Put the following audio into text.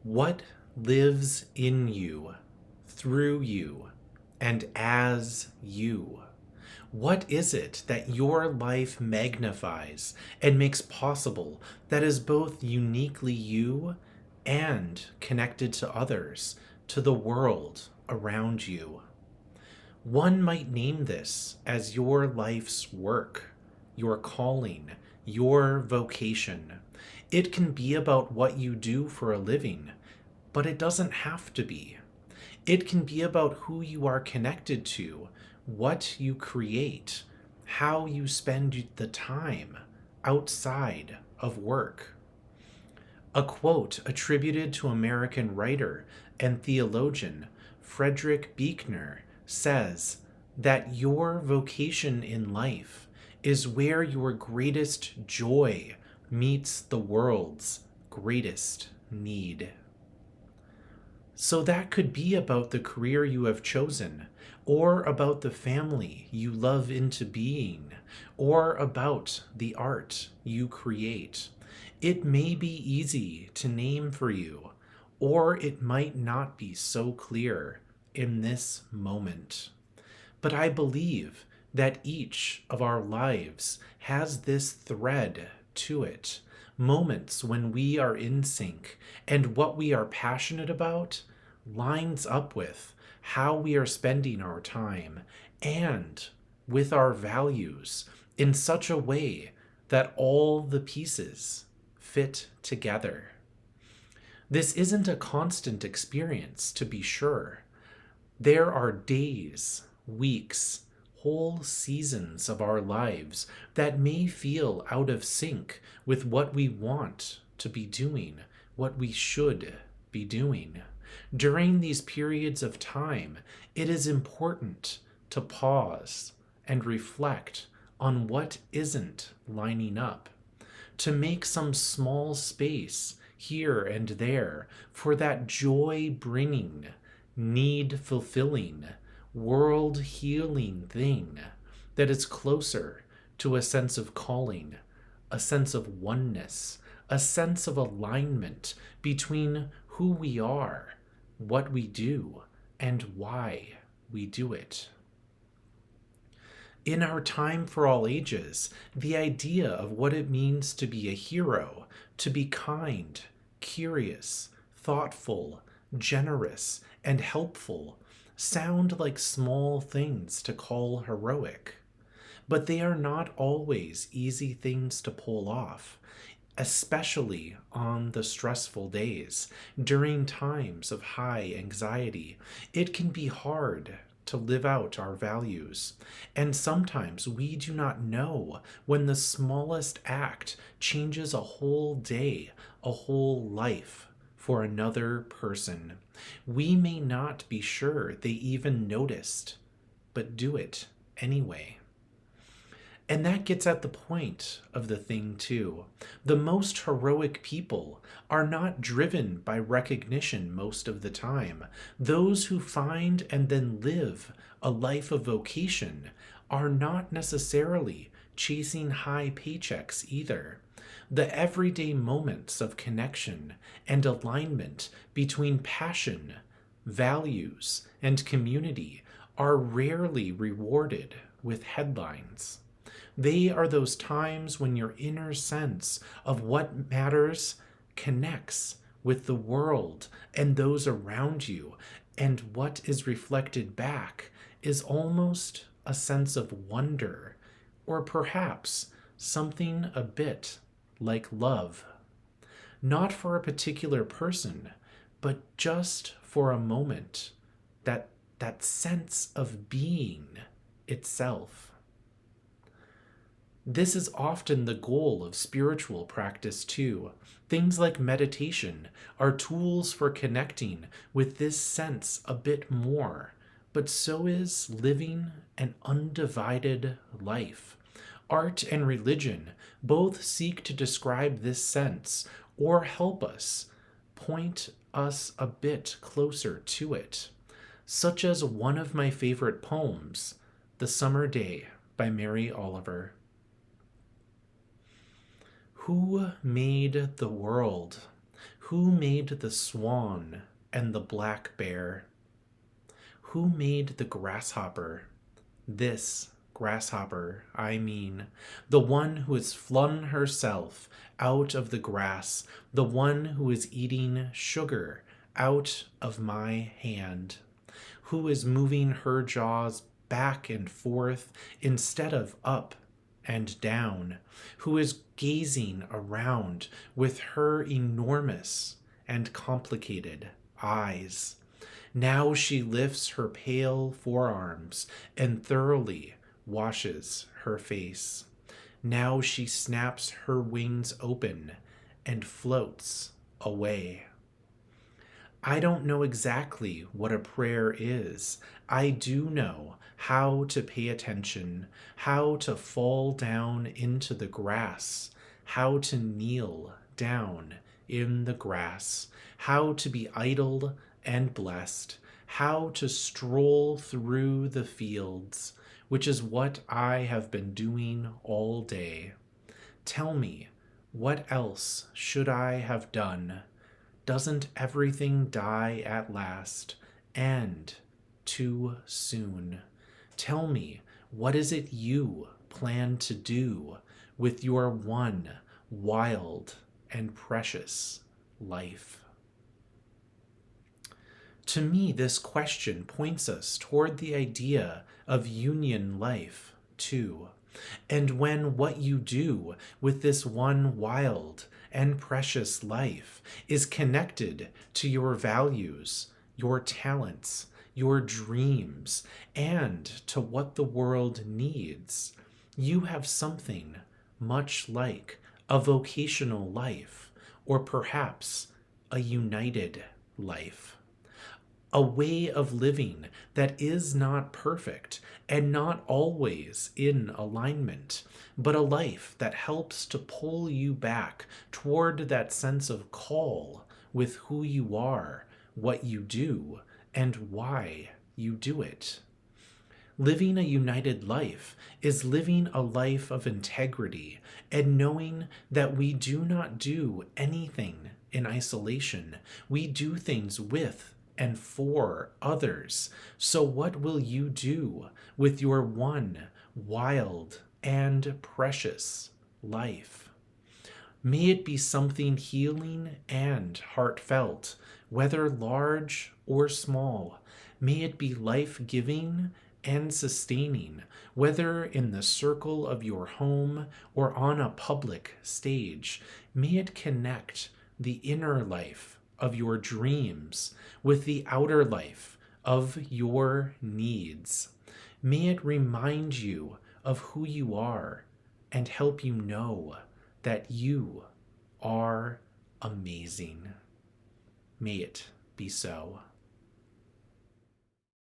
What lives in you, through you, and as you? What is it that your life magnifies and makes possible that is both uniquely you and connected to others, to the world around you? One might name this as your life's work, your calling, your vocation. It can be about what you do for a living, but it doesn't have to be. It can be about who you are connected to, what you create, how you spend the time outside of work. A quote attributed to American writer and theologian Frederick Buechner says that your vocation in life is where your greatest joy meets the world's greatest need. So that could be about the career you have chosen, or about the family you love into being, or about the art you create. It may be easy to name for you, or it might not be so clear in this moment. But I believe that each of our lives has this thread to it, moments when we are in sync and what we are passionate about lines up with how we are spending our time and with our values in such a way that all the pieces fit together. This isn't a constant experience, to be sure. There are days, weeks, whole seasons of our lives that may feel out of sync with what we want to be doing, what we should be doing. During these periods of time, it is important to pause and reflect on what isn't lining up, to make some small space here and there for that joy bringing, need fulfilling, world healing thing that is closer to a sense of calling, a sense of oneness, a sense of alignment between who we are, what we do, and why we do it. In our time for all ages, the idea of what it means to be a hero, to be kind, curious, thoughtful, generous, and helpful sound like small things to call heroic. But they are not always easy things to pull off, especially on the stressful days. During times of high anxiety, it can be hard to live out our values. And sometimes we do not know when the smallest act changes a whole day, a whole life for another person. We may not be sure they even noticed, but do it anyway. And that gets at the point of the thing, too. The most heroic people are not driven by recognition most of the time. Those who find and then live a life of vocation are not necessarily chasing high paychecks either. The everyday moments of connection and alignment between passion, values, and community are rarely rewarded with headlines. They are those times when your inner sense of what matters connects with the world and those around you, and what is reflected back is almost a sense of wonder, or perhaps something a bit like love. Not for a particular person, but just for a moment, that sense of being itself. This is often the goal of spiritual practice, too. Things like meditation are tools for connecting with this sense a bit more, but so is living an undivided life. Art and religion both seek to describe this sense or help us, point us a bit closer to it, such as one of my favorite poems, The Summer Day by Mary Oliver. Who made the world? Who made the swan and the black bear? Who made the grasshopper? This grasshopper, I mean, the one who has flung herself out of the grass, the one who is eating sugar out of my hand, who is moving her jaws back and forth instead of up and down, who is gazing around with her enormous and complicated eyes. Now she lifts her pale forearms and thoroughly washes her face. Now she snaps her wings open and floats away. I don't know exactly what a prayer is. I do know how to pay attention, how to fall down into the grass, how to kneel down in the grass, how to be idle and blessed, how to stroll through the fields, which is what I have been doing all day. Tell me, what else should I have done? Doesn't everything die at last, and too soon? Tell me, what is it you plan to do with your one wild and precious life? To me, this question points us toward the idea of union life, too. And when what you do with this one wild and precious life is connected to your values, your talents, your dreams, and to what the world needs, you have something much like a vocational life, or perhaps a united life. A way of living that is not perfect and not always in alignment, but a life that helps to pull you back toward that sense of call with who you are, what you do, and why you do it. Living a united life is living a life of integrity and knowing that we do not do anything in isolation. We do things with and for others. So, what will you do with your one wild and precious life? May it be something healing and heartfelt, whether large or small. May it be life giving and sustaining, whether in the circle of your home or on a public stage. May it connect the inner life of your dreams with the outer life of your needs. May it remind you of who you are and help you know that you are amazing. May it be so.